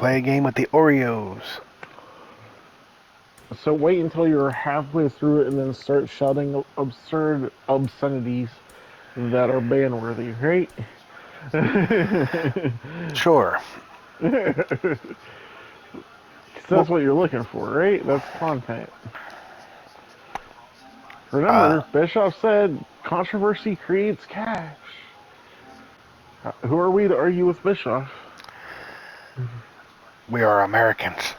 Play a game with the Orioles. So wait until you're halfway through it and then start shouting absurd obscenities that are ban-worthy, right? Sure. That's what you're looking for, right? That's content. Uh, Remember, Bischoff said controversy creates cash. Who are we to argue with Bischoff? we are Americans.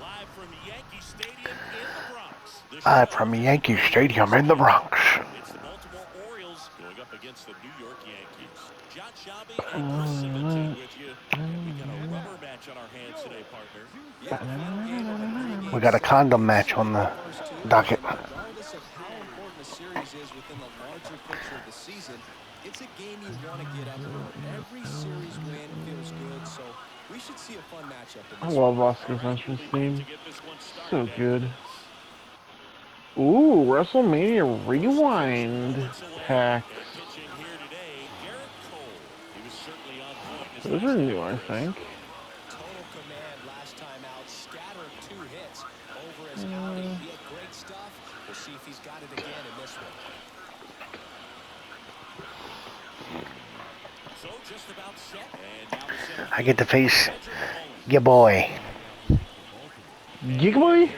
Live from Yankee Stadium in the Bronx. From Yankee Stadium in the Bronx. It's the Baltimore Orioles going up against the New York Yankees. John Shelby and Chris Simonton with you. And we got a rubber match on our hands today, partner. Yeah, a fun game with a We three-game got a condom series. match on The the first two, docket. regardless of how important a series is within the larger picture of the season, it's a game you want to get up for. Every series win feels good, so we should see a fun matchup in I this love one. Oscar Venture's theme. To get this one So started, good. anyways. Ooh, WrestleMania Rewind packs. Pitching here today, Garrett Cole. He was certainly on point in his Those are last new, outing, I Chris. think. Total command last time out, scattered 2 hits over his outing. He had great stuff. We'll see if he's got it again in this one. So just about set. And now the center I get to fielder, face Cedric Mullins. your boy, Gigaboy?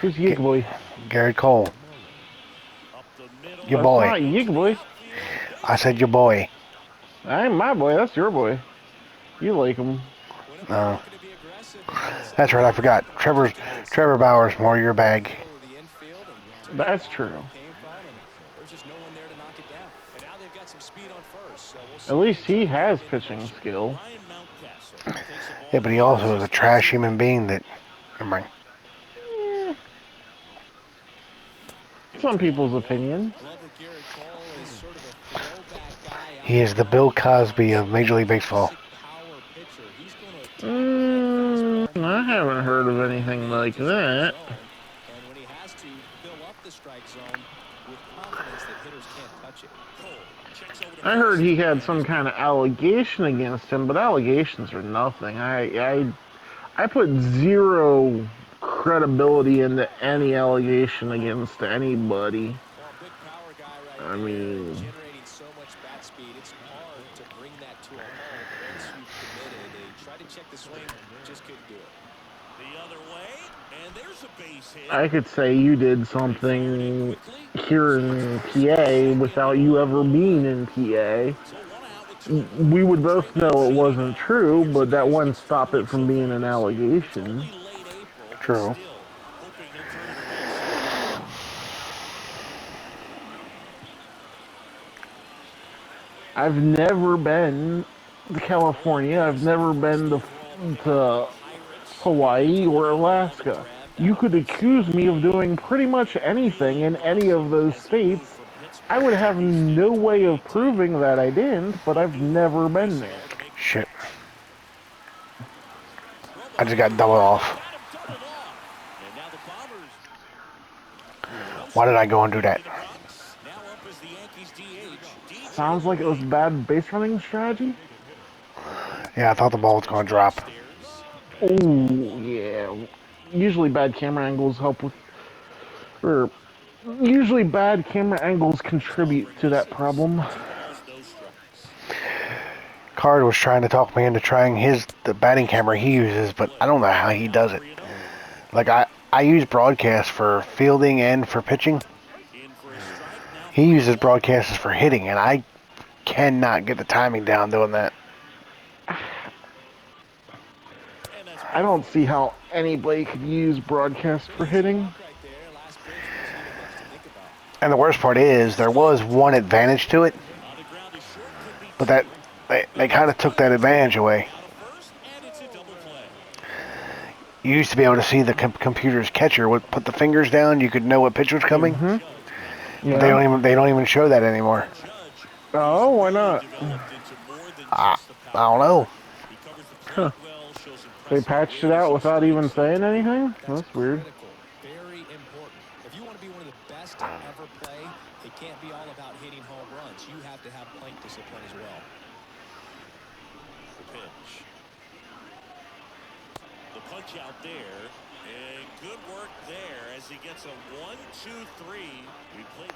Who's Gigaboy? Garrett Cole. Up the middle. Your That's boy. not Gigaboy. I said your boy. That ain't my boy, that's your boy. You like him. Whenever you're No. looking to be aggressive, you can set That's right, I forgot. Trevor Bauer's more your bag. the infield and That's where the true. ball came from, and there's just no one there to knock it down. And now they've got some speed on first, so we'll see At if least they he try to has get in the pitching picture. skill. Ryan Mountcastle takes the ball. Yeah, but he also is a trash human being that... Never mind. Some people's opinion. Glover Garrett Cole is sort of a throwback guy out He is the there Bill on the mound. Cosby of Major League Baseball. Classic power pitcher. He's going to attack with that fastball I haven't heard of anything like that. And when he has to fill up the strike zone with confidence that hitters can't touch it. I heard he had some kind of allegation against him, but allegations are nothing. I put zero credibility into any allegation against anybody. Well, a big power guy right I there, mean, generating so much bat speed. It's hard to bring that to a halt once you've committed. They tried to check the swing, just couldn't do it. The other way, and there's a base hit. I could say you did something here in PA without you ever being in PA. We would both know it wasn't true, but that wouldn't stop it from being an allegation. True. I've never been to California. I've never been to Hawaii or Alaska. You could accuse me of doing pretty much anything in any of those states. I would have no way of proving that I didn't, but I've never been there. Shit. I just got double off. Why did I go and do that? Sounds like it was bad base running strategy. Yeah, I thought the ball was going to drop. Oh, yeah. Usually bad camera angles help with... Or usually bad camera angles contribute to that problem. Card was trying to talk me into trying the batting camera he uses, but I don't know how he does it. Like, I use broadcast for fielding and for pitching. He uses broadcasts for hitting, and I cannot get the timing down doing that. I don't see how anybody could use broadcast for hitting. And the worst part is, there was one advantage to it, but that they kind of took that advantage away. You used to be able to see the computer's catcher would put the fingers down. You could know what pitch was coming. Mm-hmm. Yeah. But they don't even show that anymore. Oh, why not? I don't know. Huh. They patched it out without even saying anything? That's That's weird. critical. Very important. If you want to be one of the best to ever play, it can't be all about hitting home runs. You have to have plate discipline as well. The pitch. The punch out there. And good work there as he gets a 1-2-3. We played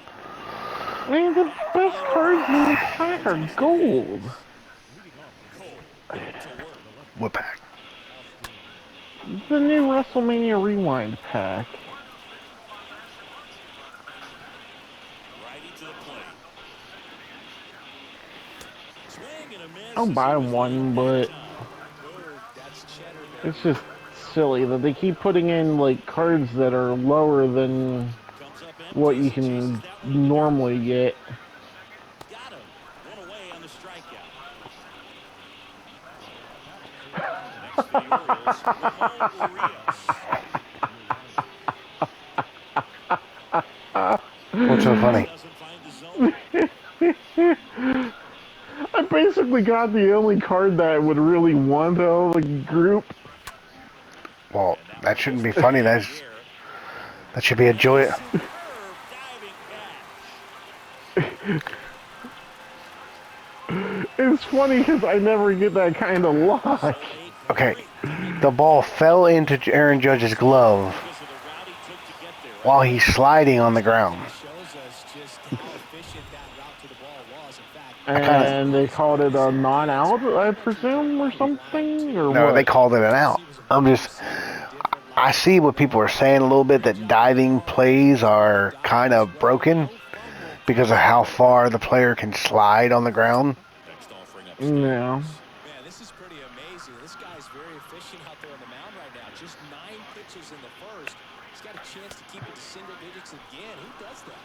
Man, the best cards in the pack are gold. Cole back to work. What pack? The new WrestleMania Rewind pack. Righty to the plate. Swing and a miss I'll as he buy was late one, that but time. Move. That's cheddar there. it's just silly that they keep putting in like cards that are lower than Comes up what empty as you he chases can that one in the dirt. normally get. Got him. One away on the strikeout. Next for the Orioles, Ramon Urias. What's so Urias funny? doesn't find the zone. I basically got the only card that I would really want out of the group. Well, And that that one shouldn't misses be high funny. in the air. That should be a And a joy. superb diving catch. It's funny because I never get that kind of luck. So a Okay, great diving the ball catch. fell into Aaron Judge's glove Because of the route he took to get there, right? while he's sliding on the ground. It shows us just how efficient that route to the ball was. In fact, I kind of And they called it a non-out, I presume, or something, or no, they what? called it an out. I see what people are saying a little bit that diving plays are kind of broken because of how far the player can slide on the ground. Next offering Yeah. upstairs. Man, this is pretty amazing. This guy is very efficient out there on the mound right now. Just 9 pitches in the first. He's got a chance to keep it to single digits again. Who does that?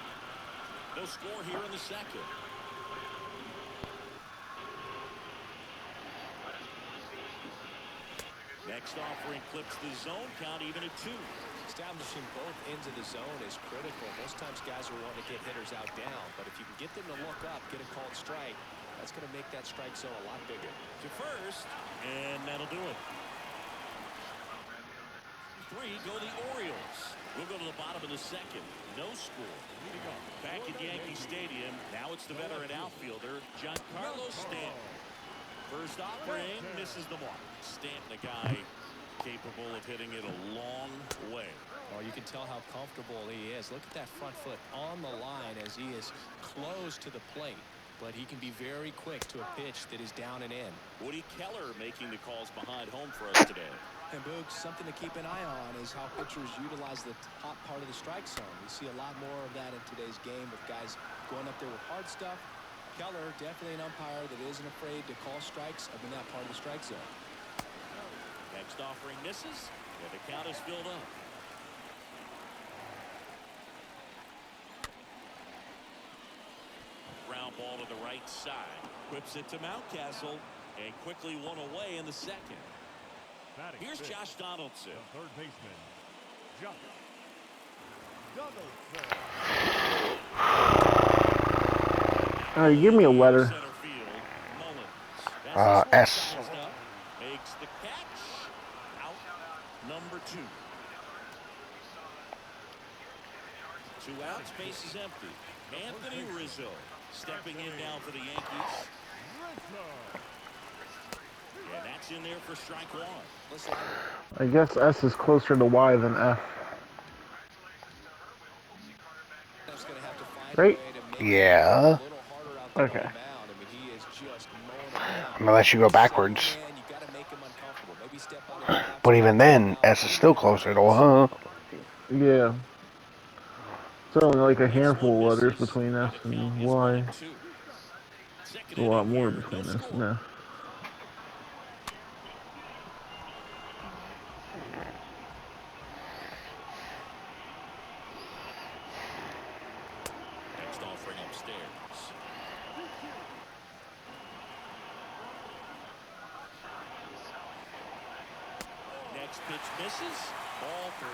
No score here in the second. Next offering clips the zone count even at 2. Establishing both ends of the zone is critical. Most times guys are wanting to get hitters out down, but if you can get them to look up, get a called strike, that's going to make that strike zone a lot bigger. To first, and that'll do it. 3 go the Orioles. We'll go to the bottom of the second. No score. Back at Yankee Stadium, now it's the veteran outfielder, Giancarlo Stanton. First offering misses the mark. Stanton, a guy capable of hitting it a long way. Oh, you can tell how comfortable he is. Look at that front foot on the line as he is close to the plate. But he can be very quick to a pitch that is down and in. Woody Keller making the calls behind home for us today. And Boog, something to keep an eye on is how pitchers utilize the top part of the strike zone. We see a lot more of that in today's game with guys going up there with hard stuff. Keller, definitely an umpire that isn't afraid to call strikes up in that part of the strike zone. Next offering misses, and the count is filled up. Ground ball to the right side. Whips it to Mountcastle, and quickly one away in the second. Here's Josh Donaldson. Third baseman, Josh Donaldson. Give me a letter. Center field, Mullins. S. Makes the catch. Out number 2. 2 outs, base is empty. Anthony Rizzo stepping in now for the Yankees. And that's in there for strike 1. I guess S is closer to Y than F. Right? Yeah. Okay. I'm gonna let you go backwards. But even then, S is still closer to Y. Yeah. It's only like a This handful one of letters misses, between and S the count and is Y. 1-2. Second A lot inning more here, no between S and score. F. Next offering upstairs. Next pitch misses. Ball 3.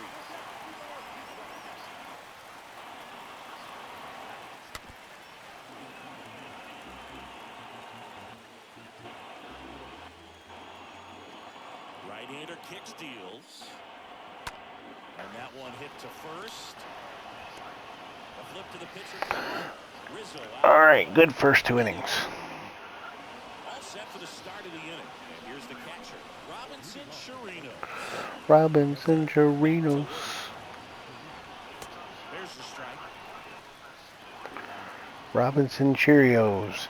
Right-hander kick steals. And that one hit to first. A flip to the pitcher. Rizzo out All of right, play. good first 2 innings. All set for the start of the inning. And here's the catcher, Robinson Chirinos. Robinson Chirinos. There's the strike. Robinson Cheerios.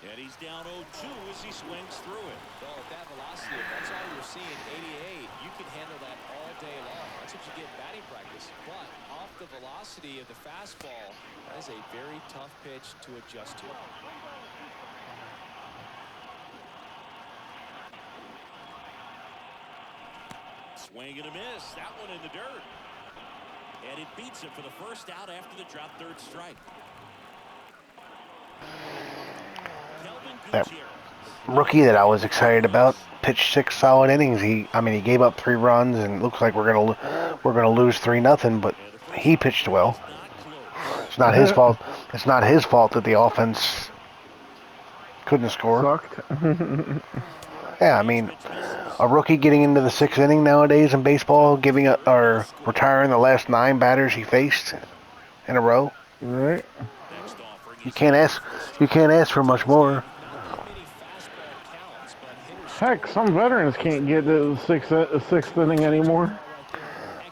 And he's down 0-2 as he swings through it. Well, at that velocity, if that's all you're seeing, 88, you can handle that all day long. That's what you get in batting practice. But off the velocity of the fastball, that is a very tough pitch to adjust to. Swing and a miss. That one in the dirt. And it beats him for the first out after the drop third strike. Kelvin That Gutierrez. rookie that I was excited about pitched 6 solid innings. He gave up 3 runs, and it looks like we're gonna lose 3-0. But And the first he pitch pitched well. is not close. It's not his fault. It's not his fault that the offense couldn't score. Sucked. Yeah, I mean, a rookie getting into the 6th inning nowadays in baseball, or retiring the last 9 batters he faced in a row. Right. Next offering You is can't ask. You can't ask for much more. Not that many fastball counts, but hitters Heck, some veterans can't get to the sixth inning anymore. right there.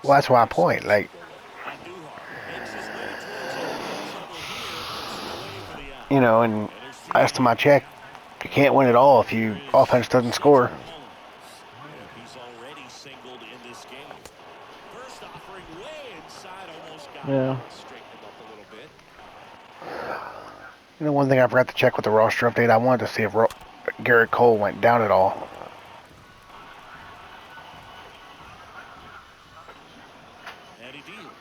Well, that's my Excellent point. Like, Andujar makes his way towards home plate trouble here. Puts it away for the out. and And there's 3 last time I outs. checked, you can't win it all if you offense doesn't score. And he's already singled in this game. First offering way inside, almost got Yeah. it. Straighten him up a little bit. One thing I forgot to check with the roster update, I wanted to see if Garrett Cole went down at all. And he deals.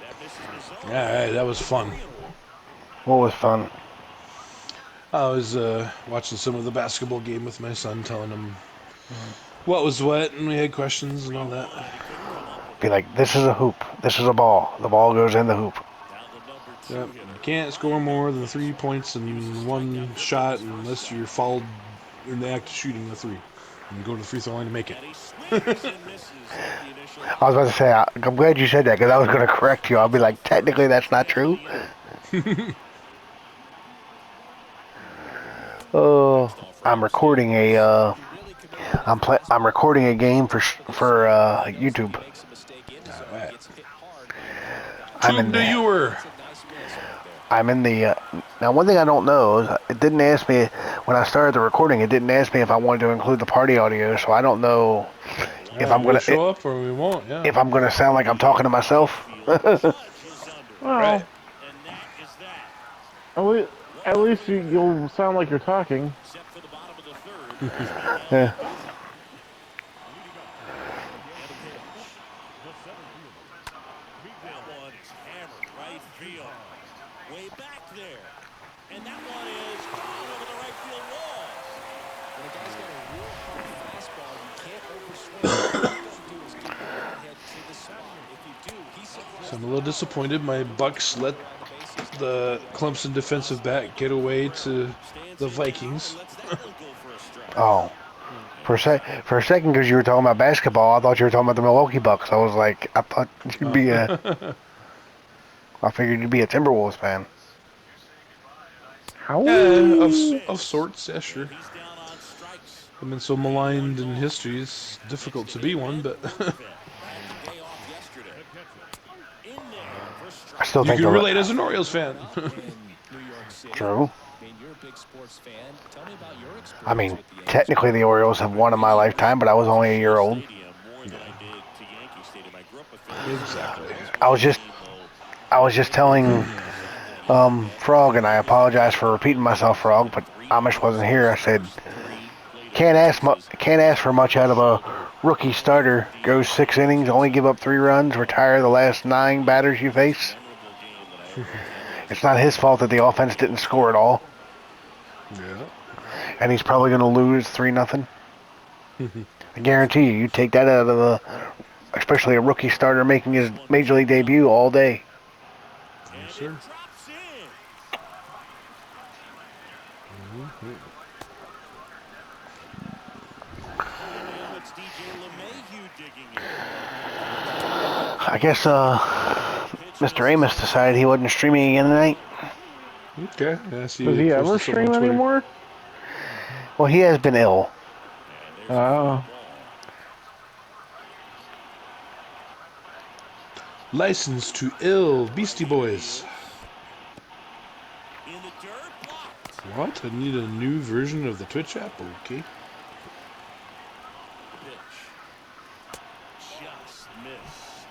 That misses Mazzola. Yeah, that was fun. 3-1. What was fun? I was watching some of the basketball game with my son, telling him what was what, and we had questions and all that. And he couldn't come up with Be it. like, this is a hoop. This is a ball. The ball goes in the hoop. Now the number 2 Yep. hitter. You can't score more than 3 points in one shot unless you're fouled in the act of shooting the 3. And you go to the free throw line to make it. And he swings and misses at the initial. I was about to say, I'm glad you said that because I was going to correct you. I'll be like, technically that's not true. Oh, I'm recording a I'm recording a game for YouTube. Makes a mistake in the zone, Alright. gets hit hard. I'm in Tube to the Ewer. That's a nice miss right there. I'm in the now. One thing I don't know is it didn't ask me when I started the recording. It didn't ask me if I wanted to include the party audio, so I don't know if I'm We'll gonna show up or we won't. Yeah. if I'm gonna sound like I'm talking to myself. Touch is under. Well, Right. And that is that. at least you'll sound like you're talking. Set for the bottom of the third. Yeah. That one is hammered right field. Way back there. And that one is gone over the right field wall. When a guy's got a real hard fastball, you can't overswing. What you don't do is get the ball head to the spot. If you do, he's supposed So I'm a little disappointed. My Bucks let around the bases. the Clemson defensive back get away to the Vikings. Lets that one go for a strike. Oh, for a second, because you were talking about basketball, I thought you were talking about the Milwaukee Bucks. I was like, I thought you'd be I figured you'd be a Timberwolves fan. How? Yeah, of sorts. Yeah, sure. He's down on strikes. I've been so maligned in history. It's difficult to be one, but Had the day off yesterday. In there for strike. I still you think can the relate as an Orioles fan. In New York City. True. I mean, you're a big sports fan. Tell me about your experience I mean, with the Yankees. technically the Orioles have won in my lifetime, but I was only a year old. Stadium more than I did to Yankee Stadium. I grew up with Phillies. Exactly. I was just telling Frog, and I apologize for repeating myself, Frog, but Amish wasn't here. I said, can't ask for much out of a rookie starter. Goes 6 innings, only give up 3 runs, retire the last 9 batters you face. It's not his fault that the offense didn't score at all, Yeah. and he's probably going to lose 3-0. I guarantee you take that out of especially a rookie starter making his major league debut all day. Yes, sir. Drops in. Mm-hmm. And now it's DJ LeMahieu digging in. I guess Mr. Amos decided he wasn't streaming again tonight. Okay. I see Does you he ever posted something stream on Twitter. anymore? Well, he has been ill. And there's a Oh. foul ball. License to Ill Beastie Boys. In the dirt, blocked. What? I need a new version of the Twitch app? Okay. Pitch. Just missed.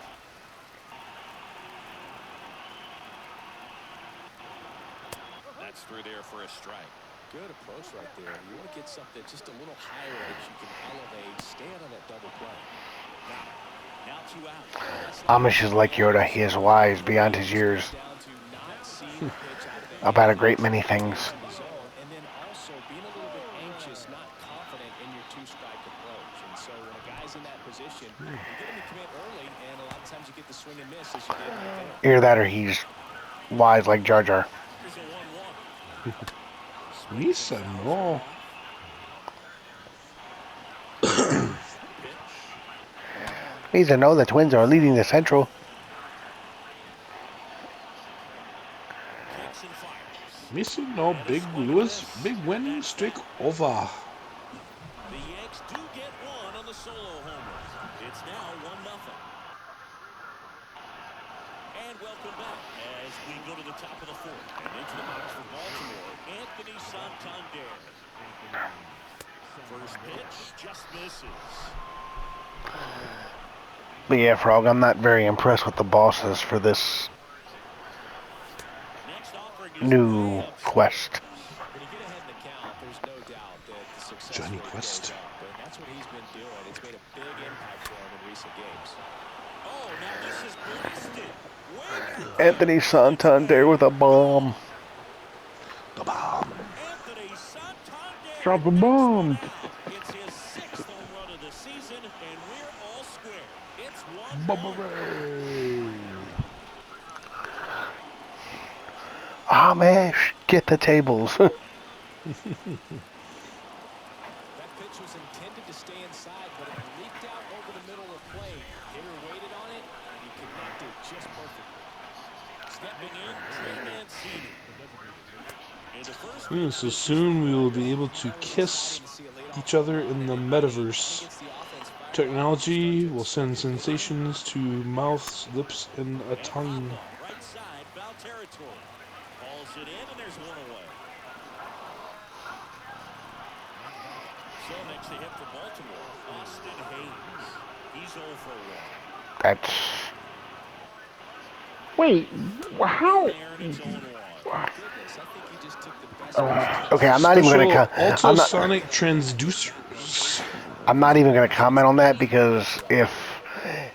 That's through there for a strike. Good approach right there. You want to get something just a little higher that you can elevate. Stand on that double play. Now two out. Amish is like Yoda. He is wise beyond his years Down to not seeing the pitch out of the about a great many things. in the zone, and then also being a little bit anxious, not confident in your two-strike approach. And so when a guy's in that position, you get him to commit early, and a lot of times you get the swing and miss as you did right there. Either that or he's wise like Jar Jar. Here's a 1-1. Lisa, no. Needs to know the Twins are leading the Central. Kicks and fires. Lisa, no. Big Lewis. Big winning streak over. The Yanks do get one on the solo homer. It's now 1-0. And welcome back as we go to the top of the fourth. And into the box for Baltimore, Anthony Santander. First pitch just misses. But yeah, Frog, I'm not very impressed with the bosses for this Next offering is new way up. quest. When you get ahead in the count, there's no doubt that the success Johnny rate Quest. goes up, and that's what he's been doing. It's made a big impact for him in recent games. Oh, now this is blasted. Way back. Anthony Santander with a bomb. The bomb. Anthony Santander Drop the knocks bomb. one out. It's his 6th home run of the season, and we're all square. It's 1-1. Amish, get the tables. That pitch was intended to stay inside, but it leaked out over the middle of the plate. Hitter waited on it, and he connected just perfectly. Stepping in, Trey Mancini. Into first So soon we will be able to kiss each other in the metaverse. Technology will send sensations to mouths, lips, and a tongue. right side, foul territory. Calls it in, and there's one away. So next to hit for Baltimore, Austin Hayes. He's 0 for 1. That's Wait, how? There, and it's 0-1. Goodness, I think he just took the best okay. I'm not even Special gonna. ultrasonic transducers. I'm not even gonna comment on that because if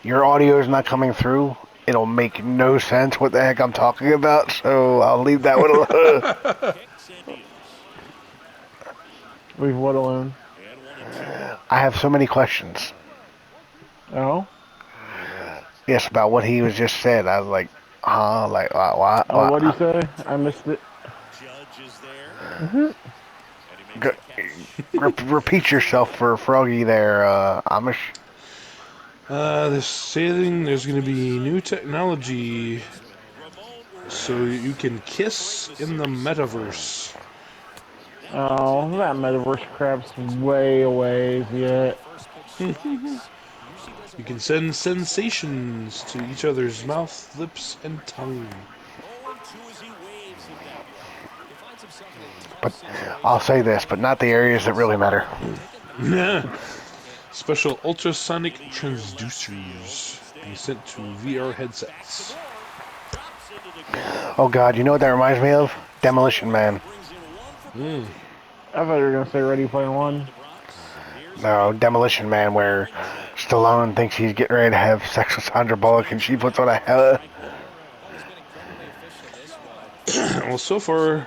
your audio is not coming through, it'll make no sense what the heck I'm talking about. So I'll leave that one alone. Kicks and deals. Leave what alone? And 1-2. I have so many questions. Oh? Yes, about what he was just said. I was like, like what? Oh, what'd he say? I missed it. Judge is there. Mm-hmm. And he makes the catch. Repeat yourself for Froggy there, Amish. They're saying there's going to be new technology so you can kiss in the metaverse. Oh, that metaverse crap's way away yet. You can send sensations to each other's mouth, lips, and tongue. 0-2 as he waves it that way. He finds himself in a tough But situation. I'll say this, but not the areas that really matter. Special ultrasonic transducers being sent to VR headsets. Drops into the corner. Oh God, you know what that reminds me of? Demolition Man. Brings in 1 for I thought you were gonna say Ready Player One. the Bronx. Here's No, Demolition Man, where Stallone thinks he's getting ready to have sex with Sandra Bullock, and she puts on a hell. He's been incredibly efficient in this one. Well, so far, Over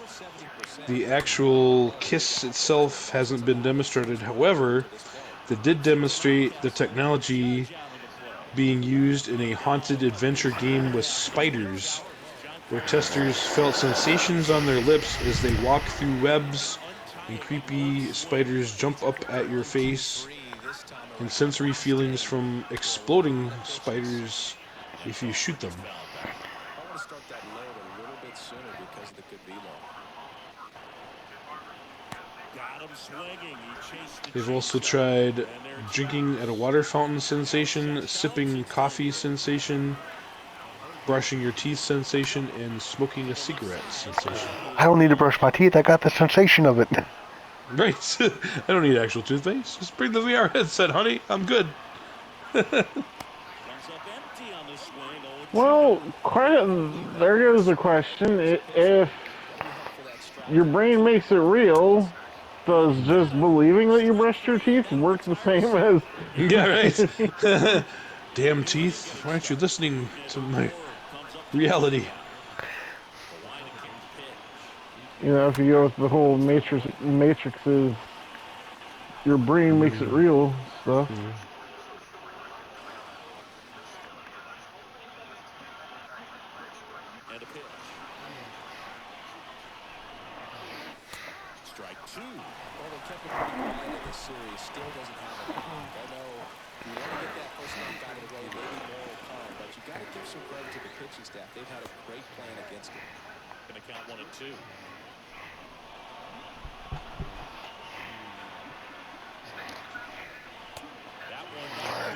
70%. the actual kiss itself hasn't been demonstrated. However, that did demonstrate the technology being used in a haunted adventure game with spiders, where testers felt sensations on their lips as they walk through webs, and creepy spiders jump up at your face, and sensory feelings from exploding spiders if you shoot them. I want to start that load a little bit sooner because of the good velo. Got him swinging. He chased the They've also changeup. tried And they're two drinking at a outs. water fountain sensation, sipping coffee sensation, brushing your teeth sensation, and smoking a cigarette sensation. I don't need to brush my teeth. I got the sensation of it. Right. I don't need actual toothpaste. Just bring the VR headset, honey. I'm good. Comes up empty on the swing. 0-2 Well, now. there goes the question. If your brain makes it real, does just believing that you brushed your teeth work the same as, Yeah, right. Damn teeth. Why aren't you listening to my reality? if you go with the whole Matrix is your brain makes it real stuff. And a pitch. Strike two. Well, they kept it pretty quiet in this series. Still doesn't have a knock. I know you want to get that first knock out of the way. Maybe more will come, but you got to give some credit to the pitching staff. They've had a great plan against him. Going to count 1-2.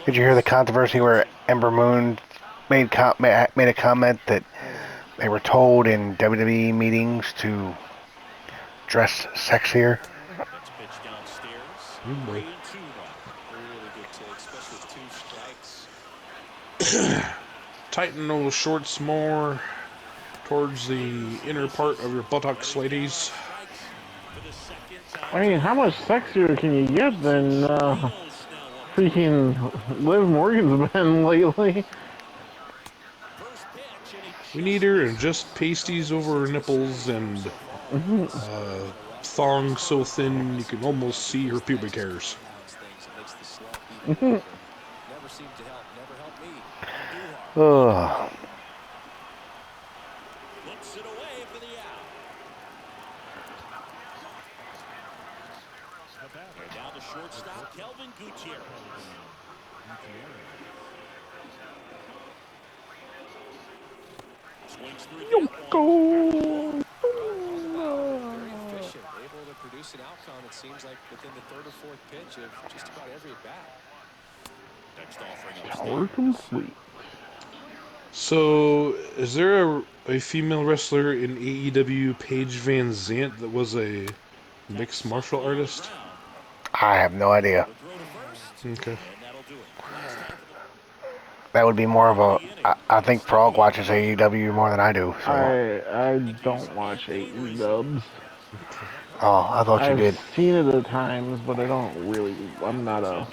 Did you hear the controversy where Ember Moon made a comment that they were told in WWE meetings to dress sexier? Next pitch downstairs. Oh boy. 3-2 now. Really good take, especially with 2 strikes. Tighten those shorts more towards the inner part of your buttocks, ladies. I mean, how much sexier can you get than freaking Liv Morgan's been lately? We need her in just pasties over her nipples and thong so thin you can almost see her pubic hairs. Never seemed to help. Never helped me. Ugh. Puts it away for the out. And now the shortstop, Kelvin Gutierrez. Swings through that one. Very efficient, able to produce an outcome, it seems like, within the 3rd or 4th pitch of just about every at-bat. Next offering in the Power stands. complete. So, is there a female wrestler in AEW, Paige Van Zant, that was a mixed martial artist? I have no idea. The throw to first. Okay. And that'll do it. Last half of the That would be more of a. I think Frog watches AEW more than I do. So. I don't watch dubs. Oh, I thought you I've did. seen it at times, but I don't really. I'm not a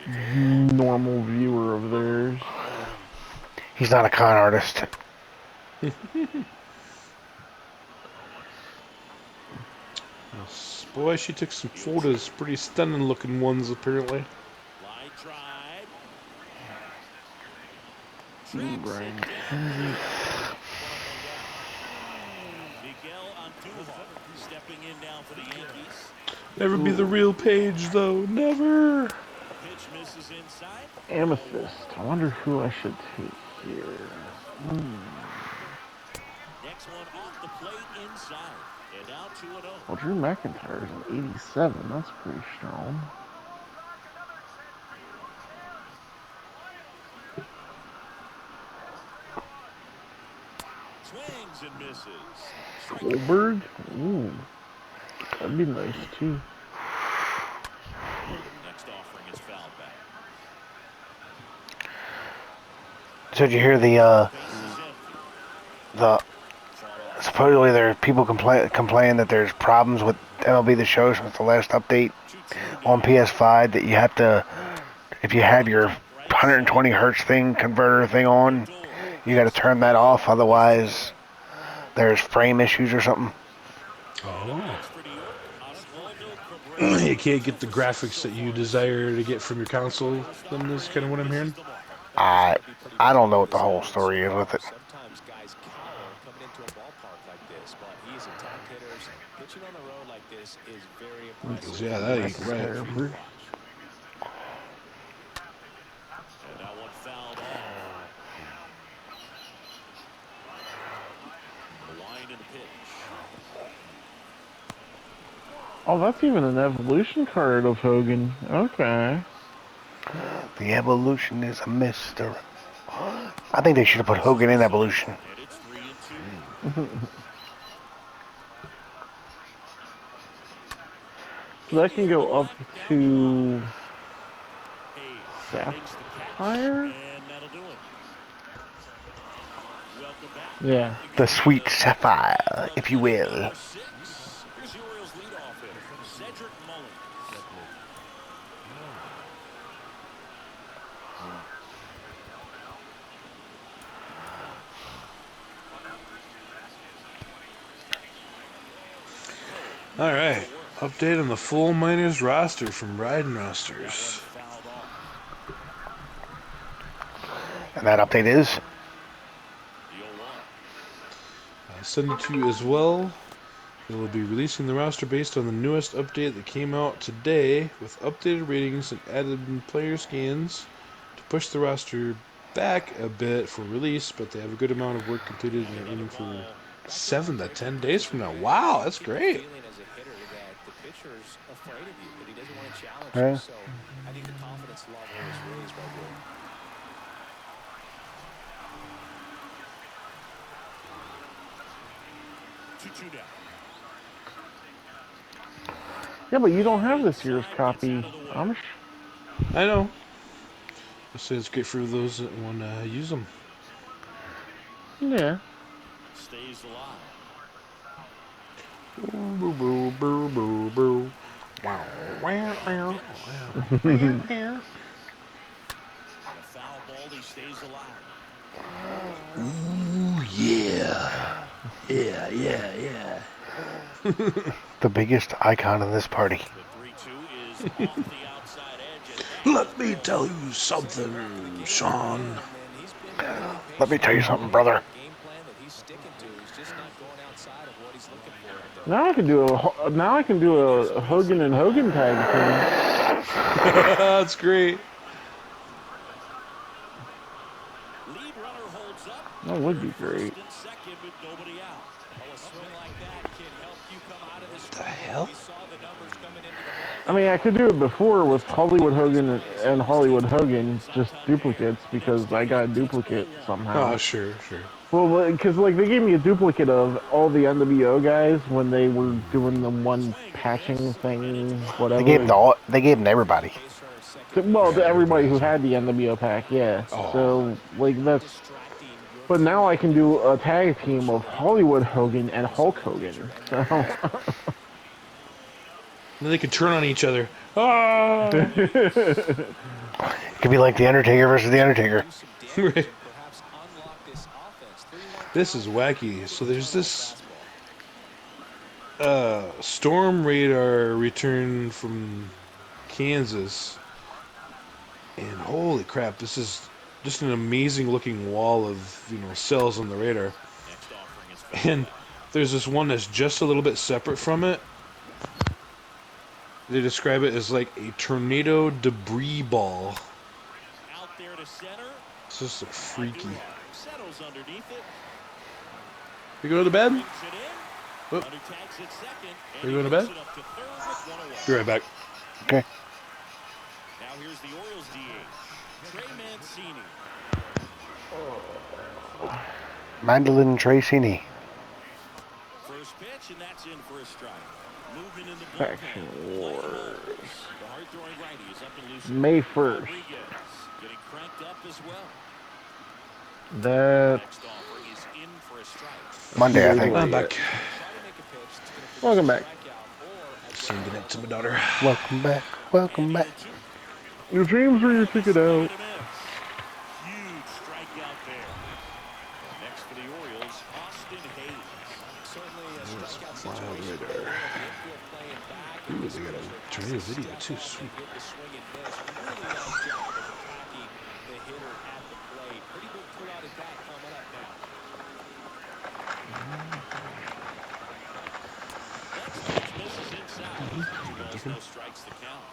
normal viewer of theirs. He's not a con artist. Yes. Boy, she took some photos. Pretty stunning looking ones, apparently. line drive. Brian. Miguel Andujar stepping in now for the Yankees. Never be the real Paige, though. Never. Pitch misses inside. Amethyst. I wonder who I should take here. Next one off the plate inside. And now 2-0. Well, Drew McIntyre's an 87. That's pretty strong. Swings and misses. Goldberg? Ooh. That'd be nice, too. Next offering is fouled back. So did you hear the supposedly there are people complain that there's problems with MLB The Show since the last update on PS5 that you have to, if you have your 120 hertz converter thing on, you got to turn that off, otherwise there's frame issues or something. Oh. You can't get the graphics that you desire to get from your console. Then is kind of what I'm hearing. I I don't know what the whole story is with it. Sometimes guys cower coming into a ballpark like this, but he is attack hitters. Pitching on the road like this is very impressive. Yeah, that ain't right. McIntyre first. And that one fouled off. The line and the pitch. Oh, that's even an evolution card of Hogan. Okay. The evolution is a mystery. I think they should have put Hogan in evolution. And it's 3-2. So that can go up to Hayes makes the catch, Sapphire? and that'll do it. Welcome back. Yeah. The sweet sapphire, if you will. Number 6. Here's the Orioles leadoff hitter, Cedric Mullins. All right. Update on the full minors roster from Riding Rosters. Fouled off. And that update is The 0-1. I'll send it to you as well. They will be releasing the roster based on the newest update that came out today with updated ratings and added player scans to push the roster back a bit for release, but they have a good amount of work completed and are aiming for 7 to 10 days from now. Wow, that's great. Feeling as a hitter that the pitcher's afraid of you, that he doesn't want to challenge Yeah. you. So I think the confidence level is raised right there. Two down. Yeah, but you don't have this year's copy. I'm I know. I say it's great for those that want to use them. yeah. Stays alive. Boo, boo, boo, boo, boo. Wow. Wow, wow, wow. And a foul ball, he stays alive. Ooh, yeah. Yeah, yeah, yeah. the biggest icon in this party. The 3-2 is off the outside edge. Let me tell you something, Sean. Let me tell you something, brother. Game plan that he's sticking to. He's just not going outside of what he's looking for out there. Now I can do a Hogan and Hogan tag That's great. Lead runner holds up. team. That would be great. First and second with nobody out. Oh, a swing like that can help you come out of this. The hell? We saw the numbers coming into the ball. I mean, I could do it before with Hollywood Hogan and Hollywood Hogan, just duplicates, because I got a duplicate somehow. Oh, sure, sure. Well, because like they gave me a duplicate of all the NWO guys when they were doing the one patching thing, whatever. They gave them to everybody. Well, to everybody who had the NWO pack, yeah. Oh. So like that's. But now I can do a tag team of Hollywood Hogan and Hulk Hogan. So. Then they can turn on each other. Ah! It could be like The Undertaker versus The Undertaker. Right. This is wacky. So there's this storm radar return from Kansas, and holy crap, this is just an amazing looking wall of cells on the radar. Next offering is And there's this one that's just a little bit separate from it. They describe it as like a tornado debris ball. out there to center. It's just a freaky. Settles underneath it. You go to bed? Brings it in. Oh. Runner tags it second. Are you going to bed? It up to third with one away. Be right back. Okay. Now here's the Orioles DH. Trey Mancini. Mandolin Tracini. First pitch, and that's in for a strike. Movement in the Faction bullpen. Wars. The hard-throwing righty is up and loose. May 1st. Rodriguez getting cranked up as well. That. Next offering is in for a strike. Monday, I think. I'm back. Welcome back. Sending it to my daughter. Welcome back. Welcome back. Your dreams were your ticket out. Huge strikeout there. Next for the Orioles, Austin Hayes. Certainly a That's strikeout wild situation right with a there. little infield playing back, and Ooh, this they got pitcher a has tornado to video step too. up and Sweet. get the swing and miss. Really nice job of attacking the hitter at the plate. Pretty big pull-out at bat coming up now. Next pitch misses inside. 2 balls, no strikes to count.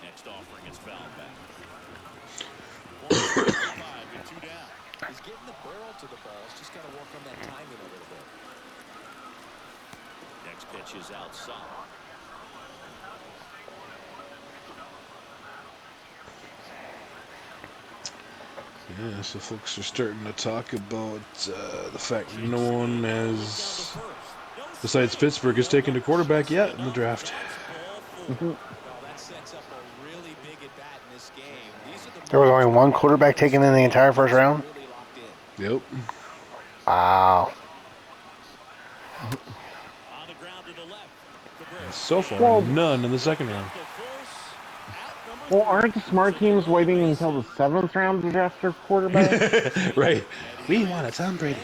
Next offering is fouled back. One strike to 5 with 2 down. He's getting the barrel to the ball. He's just got to work on that timing a little bit. Next pitch is outside. Yeah, so folks are starting to talk about the fact no one has, besides Pittsburgh, has taken a quarterback yet in the draft. Well, that sets up a really big at bat in this game. These are the There was moments only where one you gotta quarterback play taken in the steady entire and first get round. really locked in. Yep. Wow. On the ground to the left. So far, Well, none in the second round. well, aren't the smart teams waiting until the 7th round to draft their quarterback? Right. We want a Tom Brady.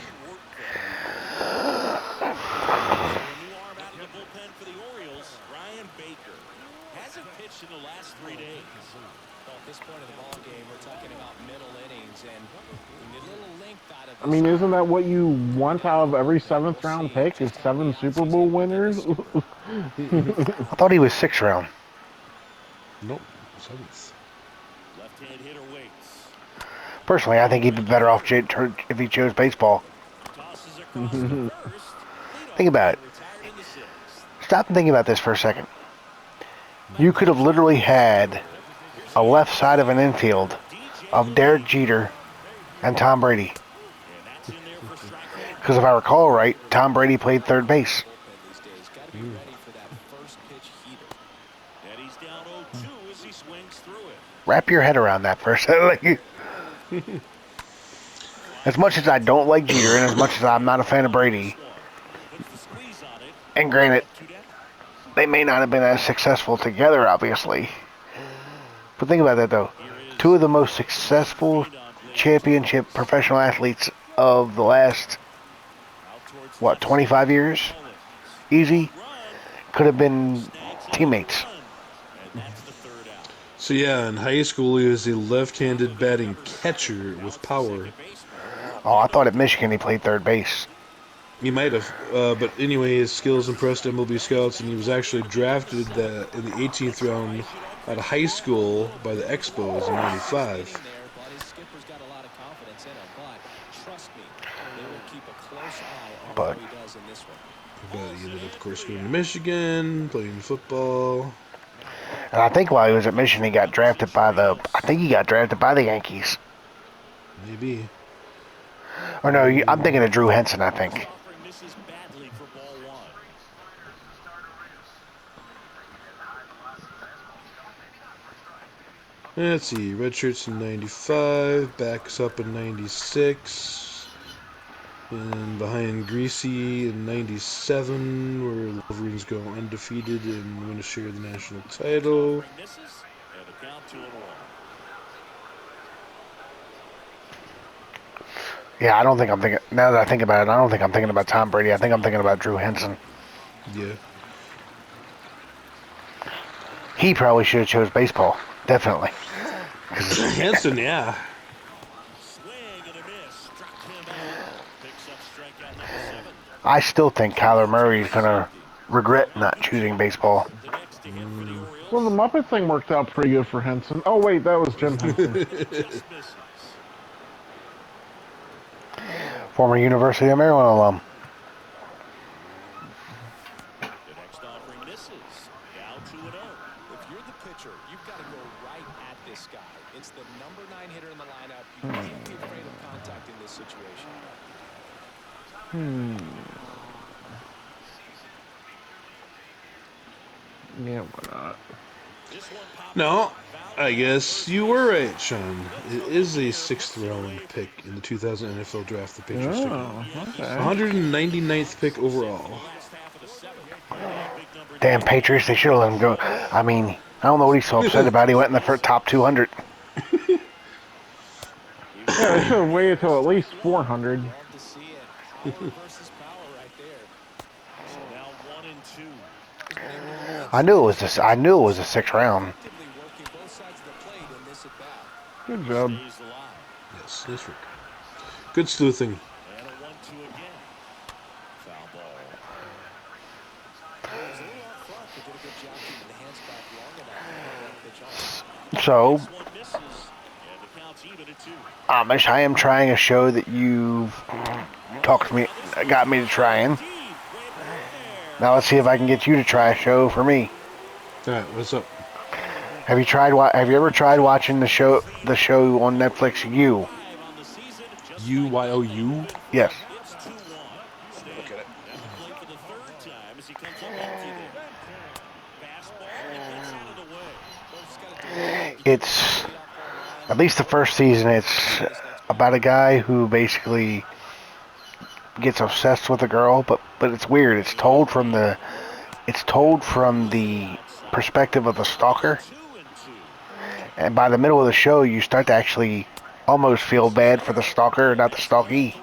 So a new arm out of the bullpen for the Orioles, Ryan Baker. Hasn't pitched in the last 3 days. Well, at this point of the ball game, we're talking about middle innings and a little length out of I this mean, guy. isn't that what you want out of every 7th round pick? Is 7 Super Bowl winners? I thought he was 6th round. Nope. Seventh. Left-hand hitter waits. Personally, I think he'd be better off if he chose baseball. Tosses across to first. Think about it. Retired in the 6th. Stop and think about this for a second. You could have literally had a left side of an infield of Derek Jeter and Tom Brady. And that's in there for strike one. Because if I recall right, Tom Brady played third base. Bullpen these days. Got to be ready for that first pitch heater. And he's down 0-2 as he swings through it. Wrap your head around that for a second. As much as I don't like Jeter and as much as I'm not a fan of Brady, Puts the squeeze on it. and granted, 2 down. they may not have been as successful together, obviously. But think about that, though. Two of the most successful championship professional athletes of the last, Out towards what, left 25 center. years? Mullins. Easy. Run. Could have been Snags on teammates. the run. And that's the 3rd out. So yeah, in high school he was a left-handed batting catcher with power. Second baseman. Oh, I thought at Michigan he played third base. He might have, but anyway, his skills impressed MLB scouts, and he was actually drafted in the 18th round out of high school by the Expos in '95. But his skipper's got a lot of confidence in him. But trust me, they will keep a close eye on But- how he does in this one. But he ended up, of course, going to Michigan, playing football. And I think while he was at Michigan, he got drafted by the Yankees. Maybe. Or no, I'm thinking of Drew Henson, I think. Offering misses badly for ball 1. Let's see, red shirts in '95, backs up in '96, and behind Greasy in '97, where the Wolverines go undefeated and win a share of the national title. Offering misses. And the count 2-1. Yeah, I don't think I'm thinking. Now that I think about it, I don't think I'm thinking about Tom Brady. I think I'm thinking about Drew Henson. Yeah. He probably should have chose baseball. Definitely. Hanson, yeah. Swing and a miss. Struck him out. Picks up strikeout number 7. I still think Kyler Murray is going to regret not choosing baseball. The next to hit for the Orioles. Well, the Muppet thing worked out pretty good for Henson. Oh, wait, that was Jim Henson. Just misses. Former University of Maryland alum. The next offering misses. Now 2-0. If you're the pitcher, you've got to go right at this guy. It's the number 9 hitter in the lineup. You can't be afraid of contact in this situation. Yeah, why not? This one popped No, I guess you were right, Sean. It is a 6th round pick in the 2000 NFL draft. The Patriots took it. Oh, okay. 199th pick overall. last half of the 7th. Big number Damn Patriots, they should have let him go. I mean, I don't know what he's so upset about. He went in the top 200. Yeah, they should have waited till at least 400. Love to see it. Power versus power right there. So now 1-2. He's been able to relate I some knew it of was his this. I knew it was a sixth round. effectively working both sides of the plate in this at bat. Good job. Stays alive. Yes, nice work. Good sleuthing. And a 1-2 again. Foul ball. He was a little out front, but did a good job keeping the hands back long enough to get that pitch off. So, This one misses. And the count's even at 2. Amish, I am trying a show that you've talked me, got me to trying. Deep, way back there. Now let's see if I can get you to try a show for me. All right, what's up? Have you tried? Have you ever tried watching the show? The show on Netflix, You? On the season, just UYOU? Yes. it's 2-1. Stan Look at it. at the plate for the third time as he comes up empty there. Fastball, it gets out of the way. Well, just gotta do It's at least the first season. It's about a guy who basically gets obsessed with a girl, but it's weird. It's told from the perspective of the stalker, 2-2. and by the middle of the show, you start to actually almost feel bad for the stalker, not the stalkee.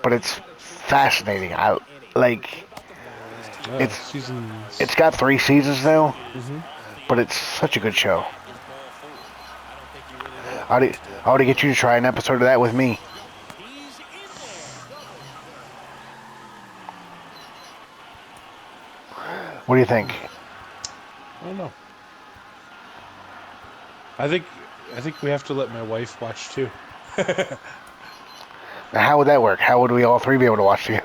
But it's fascinating. I like. It's Seasons. it's got 3 seasons now, but it's such a good show. I ought to get you to try an episode of that with me. He's in there. What do you think? I don't know. I think we have to let my wife watch too. Now, how would that work? How would we all 3 be able to watch you?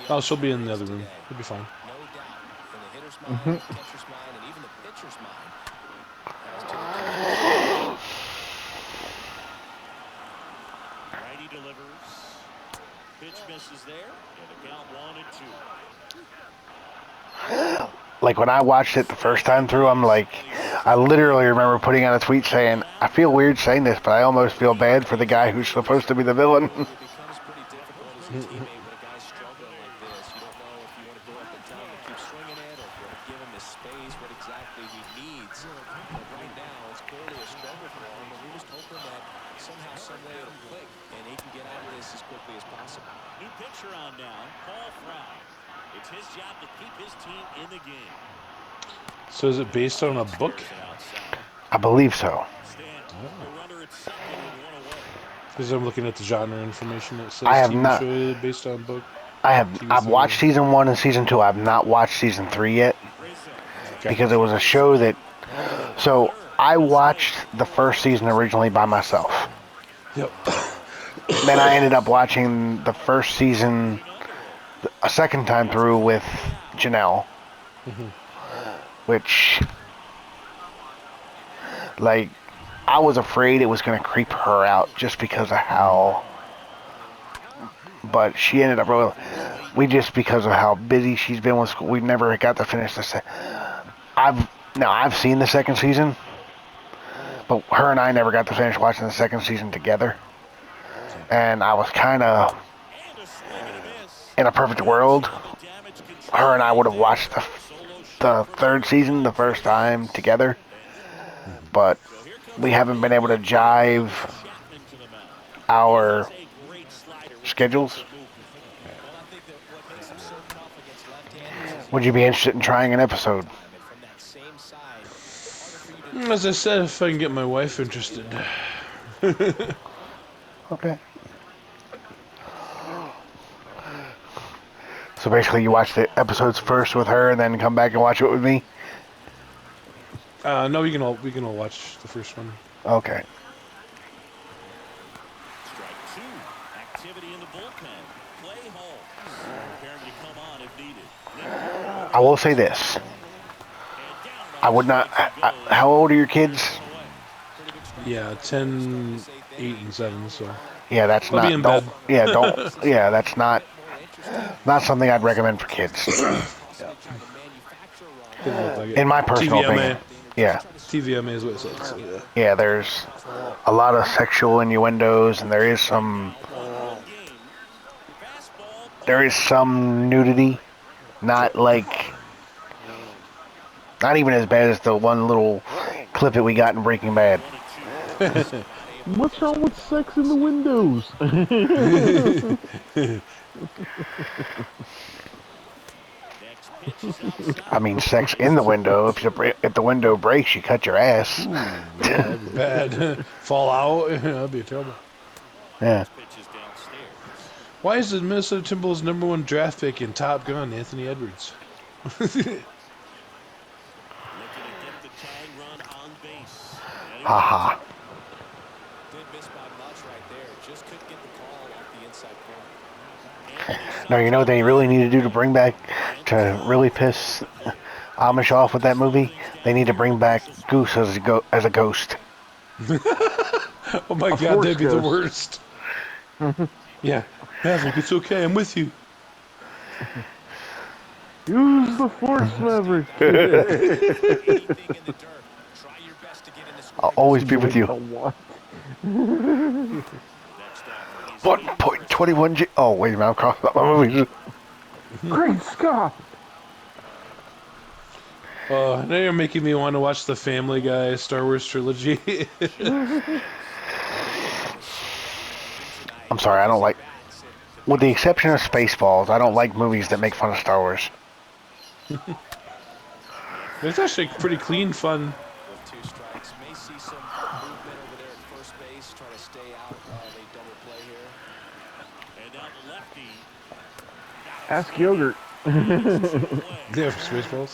Oh, she'll be in the other room. It'll be fine. no doubt in the hitter's mind, the catcher's mind, and even the pitcher's mind as to the Righty delivers. Pitch misses there. And the count 1-2. Like when I watched it the first time through, I literally remember putting out a tweet saying, I feel weird saying this, but I almost feel bad for the guy who's supposed to be the villain. it becomes pretty difficult as a teammate when a guy's struggling like this. You don't know if you want to go up and tell him to keep swinging it or if you want to give him his space, what exactly he needs. But right now, it's clearly a struggle for him, and we're just hoping that somehow, some way it'll click, and he can get out of this as quickly as possible. New pitcher on now. Paul Fry. It's his job to keep his team in the game. So is it based on a book? I believe so. Stan, the runner at second and 1 away. Because I'm looking at the genre information that says I have TV not- show based on book. I've watched season 1 and season 2. I've not watched season 3 yet because it was a show that. So I watched the first season originally by myself. Yep. Then I ended up watching the first season a second time through with Janelle, which, like, I was afraid it was going to creep her out just because of how. But she ended up because of how busy she's been with school, we never got to finish the I've seen the second season, but her and I never got to finish watching the second season together. And I was kind of, in a perfect world, her and I would have watched the third season the first time together. But we haven't been able to jive our schedules. Would you be interested in trying an episode? As I said, if I can get my wife interested. Okay. So basically, you watch the episodes first with her, and then come back and watch it with me. No, we can all watch the first one. Okay. Strike 2. Activity in the bullpen. Clay Holmes preparing to come on if needed. I will say this. I would not. How old are your kids? Yeah, 10, 8, and 7. So Yeah, that's I'll not. be in don't, bed. Yeah, don't. Yeah, that's not something I'd recommend for kids. didn't look like it. In my personal TVMA. opinion. Yeah. TVMA is what it said. So yeah. Yeah, there's a lot of sexual innuendos, and there is some nudity. Not like Not even as bad as the one little clip that we got in Breaking Bad. What's wrong with sex in the windows? I mean, sex in the window. If the window breaks, you cut your ass. Ooh, yeah, that'd be bad. Fall out. That'd be terrible. Yeah. Why is the Minnesota Timberwolves #1 draft pick in Top Gun, Anthony Edwards? Haha. Did miss by much right there. Just couldn't get the call off the inside corner. No, you know what they really need to do to really piss Amish off with that movie? They need to bring back Goose as a ghost. Oh my God, that'd be the worst. Yeah, Maverick, it's okay. I'm with you. Use the force, Maverick. I'll always be with you. What? 1.21 G. Oh, wait a minute, I'm crossing up my movies. Great Scott! Now you're making me want to watch the Family Guy Star Wars trilogy. I'm sorry, I don't like. With the exception of Spaceballs, I don't like movies that make fun of Star Wars. It's actually pretty clean fun. With 2 strikes, may see some movement over there at first base, trying to stay out of a double play here. And now the lefty. Ask Yogurt. Yeah, for Spaceballs.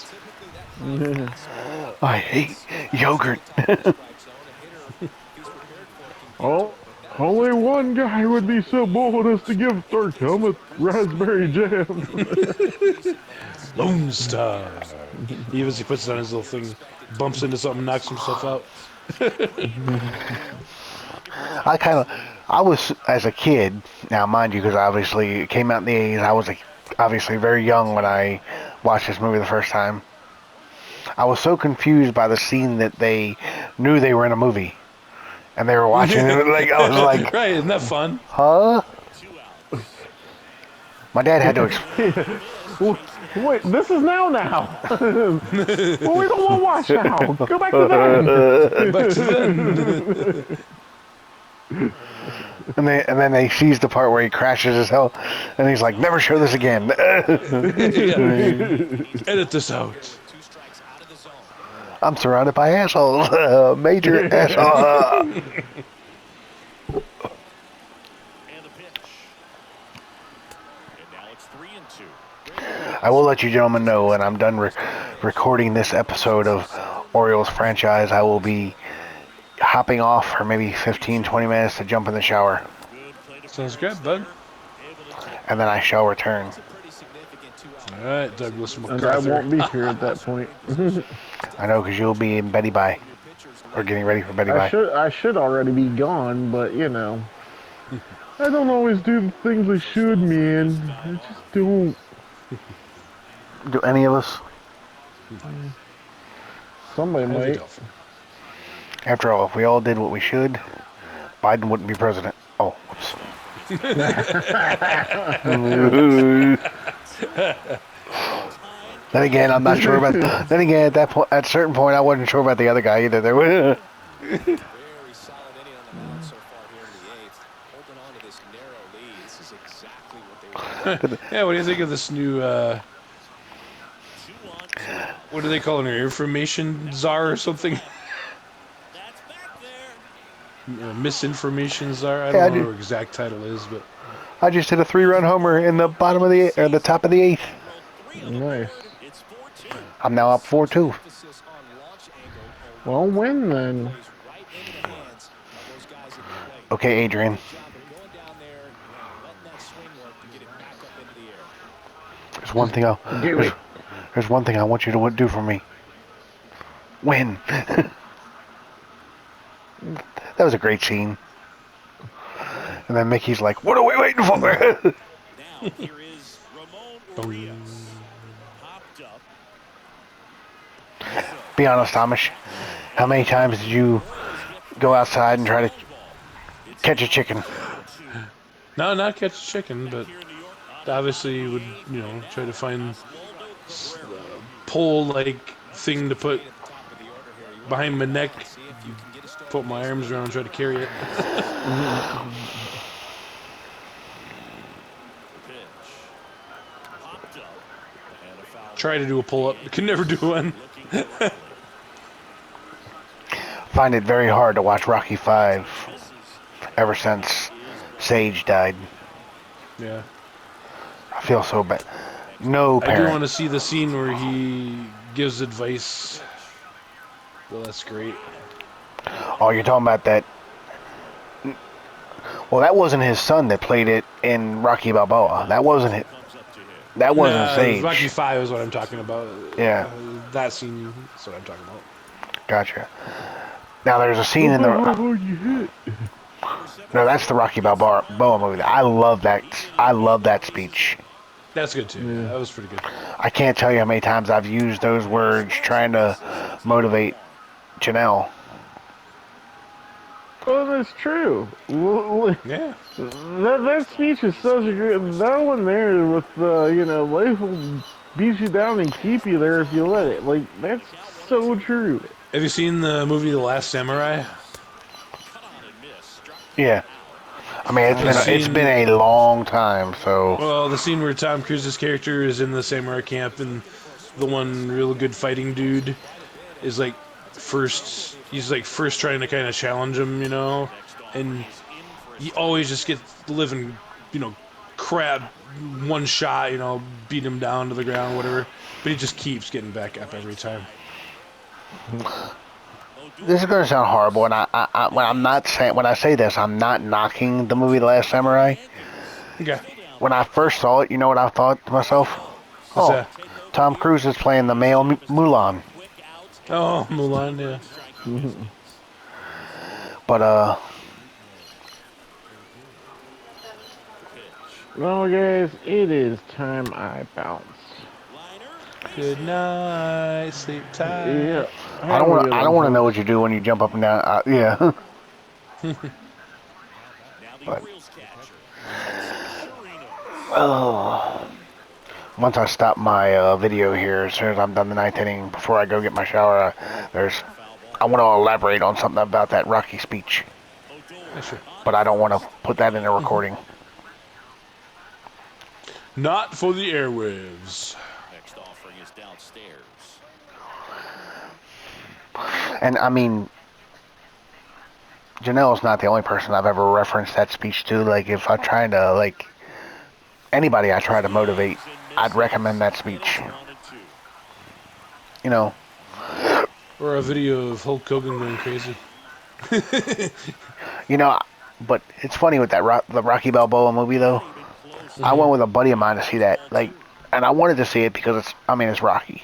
I hate yogurt. Oh, only one guy would be so bold as to give Thor Helmet raspberry jam. Lone Star. Even as he puts it on his little thing, bumps into something, knocks himself out. I was, as a kid, now mind you, because obviously it came out in the 80s, I was obviously very young when I watched this movie the first time. I was so confused by the scene that they knew they were in a movie. And they were watching it, like, I was like... Right, isn't that fun? Huh? My dad had to explain... Wait, this is now. Well, we don't want to watch now. Go back to then. Back to then. And then they sees the part where he crashes his hell, and he's like, "Never show this again." Edit this out. I'm surrounded by assholes. Major asshole. I will let you gentlemen know when I'm done recording this episode of Orioles franchise, I will be hopping off for maybe 15-20 minutes to jump in the shower. Sounds good, bud. And then I shall return. All right, Douglas And MacArthur. I won't be here at that point. I know, because you'll be in Betty Bye. Or getting ready for Betty Bye. I should already be gone, but you know. I don't always do the things I should, man. I just don't. Do any of us? Somebody might. After all, if we all did what we should, Biden wouldn't be president. Oh, whoops. Then again, I'm not sure about. Then again, at a certain point, I wasn't sure about the other guy either. Very solid inning on the mound so far here in the 8th. Holding on to this narrow lead. This is exactly what they want. Yeah, what do you think of this new, what do they call it, an information czar or something? Misinformation czar? I don't know what her exact title is, but... I just hit a 3-run homer in the bottom of the top of the 8th. Nice. I'm now up 4-2. Well, win then. Okay, Adrian. There's one thing there's one thing I want you to do for me. Win. That was a great scene. And then Mickey's like, "What are we waiting for?" Now here is Ramon Urias. Popped up. Be honest, Amish. How many times did you go outside and try to catch a chicken? No, not catch a chicken, but obviously you would, try to find pole like thing to put behind my neck, put my arms around and try to carry it. Try to do a pull-up. Can never do one. Find it very hard to watch Rocky 5 ever since Sage died. Yeah. I feel so bad. No I do parent. want to see the scene where he gives advice. Well, that's great. Oh, you're talking about that. Well, that wasn't his son that played it in Rocky Balboa. That wasn't it. That wasn't Nah, Rocky Sage. 5 is what I'm talking about. Yeah. That scene is what I'm talking about. Gotcha. Now there's a scene in the. No, that's the Rocky Balboa movie. I love that. I love that speech. That's good too. Yeah, that was pretty good. I can't tell you how many times I've used those words trying to motivate Janelle. Well, that's true. Yeah. That speech is such a good. That one there with life will beat you down and keep you there if you let it. Like that's so true. Have you seen the movie The Last Samurai? Yeah. I mean, it's been a long time, so. Well, the scene where Tom Cruise's character is in the samurai camp and the one real good fighting dude is like he's first trying to kind of challenge him, and he always just gets living, crap, one shot, beat him down to the ground, whatever, but he just keeps getting back up every time. This is going to sound horrible, and when I say this, I'm not knocking the movie The Last Samurai. Okay. When I first saw it, you know what I thought to myself? What's that? Tom Cruise is playing the male Mulan. Oh, Mulan, yeah. But well, guys, it is time I bounce. Good night, sleep tight. Yeah. I don't want to know what you do when you jump up and down. Yeah. But, once I stop my video here, as soon as I'm done the ninth inning, before I go get my shower, I want to elaborate on something about that Rocky speech. Sure. But I don't want to put that in a recording. Not for the airwaves. Next offering is downstairs. And I mean, Janelle's not the only person I've ever referenced that speech to. Like, if I'm trying to, anybody I try to motivate, I'd recommend that speech. Or a video of Hulk Hogan going crazy. But it's funny with the Rocky Balboa movie, though. Mm-hmm. I went with a buddy of mine to see that, and I wanted to see it because it's Rocky.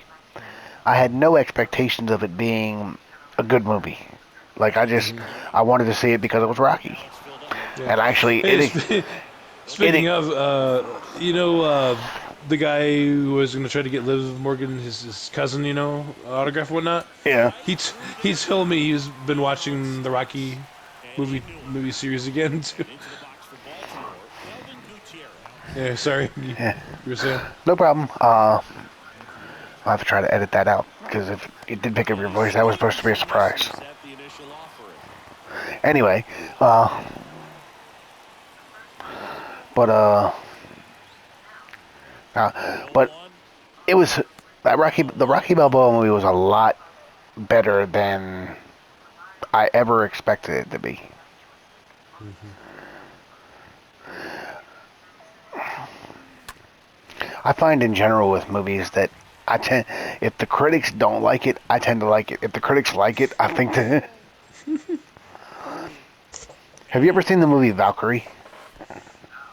I had no expectations of it being a good movie. I wanted to see it because it was Rocky. Yeah. And actually, speaking of, the guy who was going to try to get Liv Morgan, his cousin, autograph and whatnot. Yeah. He told me he's been watching the Rocky movie series again too. Yeah, sorry. You were saying? No problem. I'll have to try to edit that out because if it did pick up your voice, that was supposed to be a surprise. Anyway, but it was the Rocky Balboa movie was a lot better than I ever expected it to be. Mm-hmm. I find in general with movies that if the critics don't like it, I tend to like it. If the critics like it, I think that. Have you ever seen the movie Valkyrie?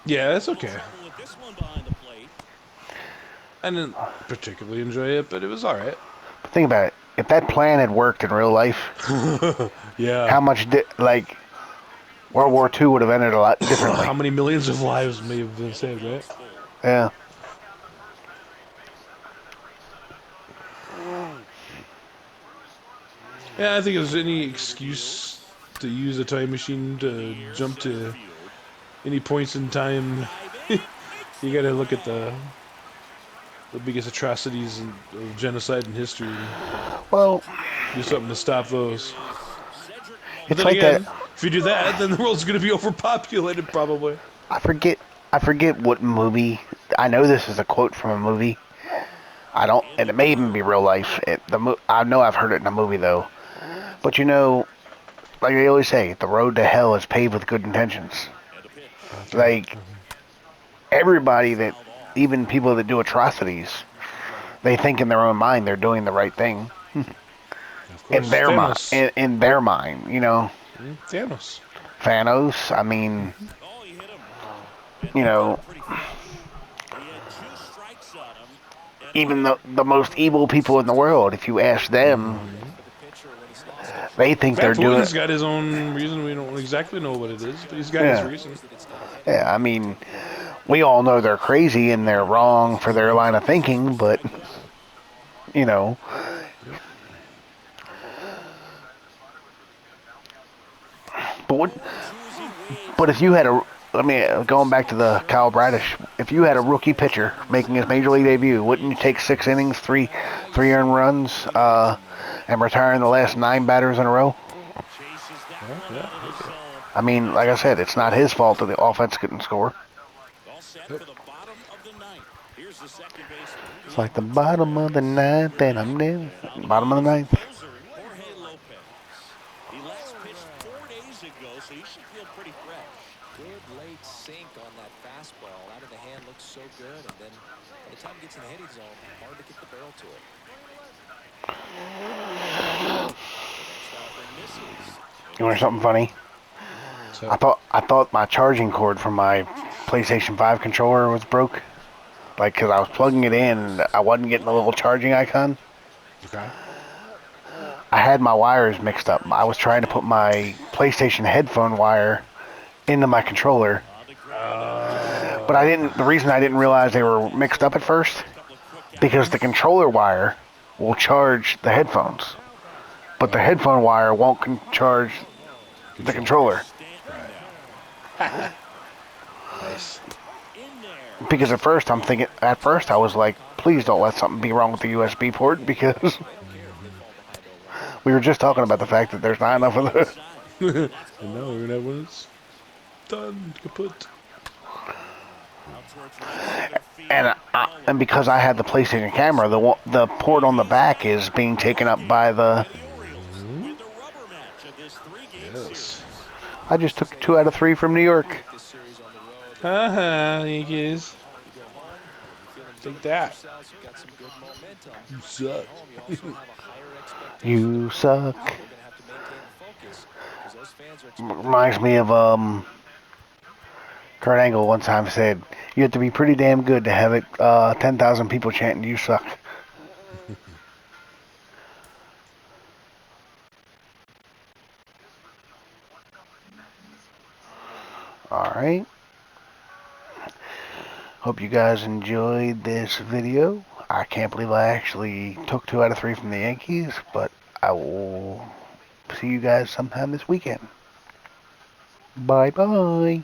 Yeah, it's okay. I didn't particularly enjoy it, but it was alright. Think about it. If that plan had worked in real life, yeah, how much World War II would have ended a lot differently. How many millions of lives may have been saved, right? Yeah. Yeah, I think if there's any excuse to use a time machine to jump to any points in time, you gotta look at the the biggest atrocities of genocide in history. Well, Do something to stop those. But it's then like that. again, if you do that, then the world's going to be overpopulated probably. I forget. I forget what movie. I know this is a quote from a movie. I don't, and it may even be real life. I know I've heard it in a movie though. But you know, like they always say, the road to hell is paved with good intentions. That's right. Like everybody that, even people that do atrocities, they think in their own mind they're doing the right thing Of in course. their mind. Thanos. In their mind, you know. Thanos. Thanos. I mean, Oh, he hit him. And you that got him know, pretty fresh. He had 2 strikes on him. And even Hunter the most working evil on the people in the 6th inning. world, if you ask them, For the pitcher when he's lost control. they think they're Fat doing. Willie's got his own reason. We don't exactly know what it is, but he's got his Yeah, reason. yeah. I mean, we all know they're crazy and they're wrong for their line of thinking, but you know, Yep. but what? 0-2 as he waits. But if you had a, let me going back to the Kyle Bradish, if you had a rookie pitcher making his major league debut, wouldn't you take 6 innings, three earned runs, and retire in the last 9 batters in a row? Chases that Yeah, one yeah, out of the okay. zone. I mean, like I said, it's not his fault that the offense couldn't score. All set Yep. for the bottom of the 9th. Here's the second baseman. It's The like the Pittsburgh bottom of the Pirates. ninth, We're and back. I'm there. And on the Bottom mound of the is the ninth. closer, Jorge Lopez. He last pitched 4 days ago, so he should feel pretty fresh. Good late sink on that fastball. Out of the hand looks so good, and then by the time it gets in the hitting zone, hard to get the barrel to it. The next offering misses. And You want he's 2 something away. funny? So, I thought my charging cord from my PlayStation 5 controller was broke. Like, cause I was plugging it in and I wasn't getting the little charging icon. okay. I had my wires mixed up. I was trying to put my PlayStation headphone wire into my controller, On the ground now, Ozuna. but I didn't. The reason I didn't realize they were mixed up at first, A couple of quick because the outs. controller wire will charge the headphones, but the Oh, headphone wire won't charge the controller. controller. Stanton Right. now. Nice. In there. Because at first I was like, please don't let something be wrong with the USB port, because we were just talking about the fact that there's not enough of the. Inside. And And that's now ball we're one. that when it's done, kaput. Out towards right center And field. and because I had the PlayStation camera, the port on the back is being taken up by the. And the Orioles win the rubber match of this 3-game Yes. series. I just took 2 out of 3 from New York. This series on the road. Haha, Yankees. You go home, you'll be feeling Take good about that. yourselves. You've got some good momentum. You At suck. home, you also have a higher expectation of You your performance. suck. They're going to have to maintain the focus because those fans are expecting Reminds me of Kurt Angle one time said, "You have to be pretty damn good to have 10,000 people chanting you suck." All right. Hope you guys enjoyed this video. I can't believe I actually took 2 out of 3 from the Yankees, but I will see you guys sometime this weekend. Bye bye.